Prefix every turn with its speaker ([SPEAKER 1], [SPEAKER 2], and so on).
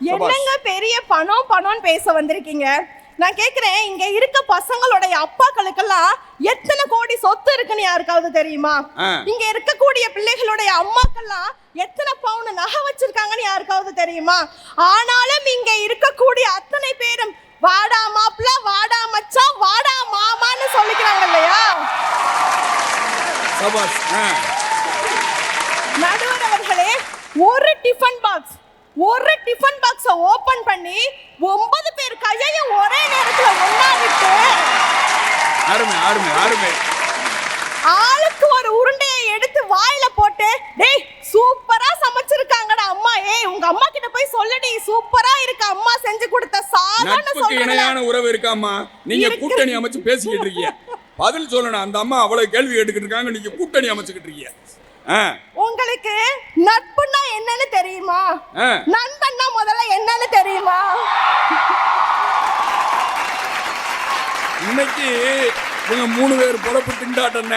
[SPEAKER 1] என்னங்க பெரிய பணம் பணம்னு பேச வந்திருக்கீங்க? நான் கேக்குறேன், இங்க இருக்க பசங்களுடைய அப்பாக்களுக்கெல்லாம் எத்தனை கோடி சொத்து இருக்குன்னு யாருக்காவது தெரியுமா? இங்க இருக்கக்கூடிய பிள்ளைகளுடைய அம்மாக்கெல்லாம் எத்தனை பவுன் நகை வச்சிருக்காங்கன்னு யாருக்காவது தெரியுமா? ஆனாலும் இங்க இருக்கக்கூடிய அத்தனை பேரும் வாடா மாப்பிள்ள, வாடா மச்சான், வாடா மாமான்னு சொல்லிக்கிறாங்க இல்லையா? நடுவர் அவர்களே, ஒரு டிஃபன் பாக்ஸ ஓபன் பண்ணி 9 பேர் கையையும் ஒரே நேரத்துல ஒண்ணா விட்டு ஆளுக்கு ஒரு உருண்டையை எடுத்து வாயில போட்டு, டேய் சூப்பரா சமைச்சிருக்காங்கடா அம்மா, ஏய் உங்க அம்மா கிட்ட போய் சொல்லுடி சூப்பரா இருக்கு அம்மா செஞ்சு கொடுத்த சாதம்னு சொல்றீங்க.
[SPEAKER 2] இணையான உறவு இருக்காமா? நீங்க கூட்டணி அமைச்சு பேசிக்கிட்டு இருக்கீங்க, பதில் சொல்லணும். அந்த அம்மா அவ்வளவு கேள்வி கேட்டுக்கிட்டு இருக்காங்க, நீங்க கூட்டணி அமைச்சுக்கிட்டு இருக்கீங்க.
[SPEAKER 1] உங்களுக்கு நட்புன்னா என்னன்னு தெரியுமா? நண்பன்னா முதல்ல என்னன்னு தெரியுமா?
[SPEAKER 2] இன்னைக்கு இவங்க 3 பேர் பொழப்பு திண்டாட்டம்.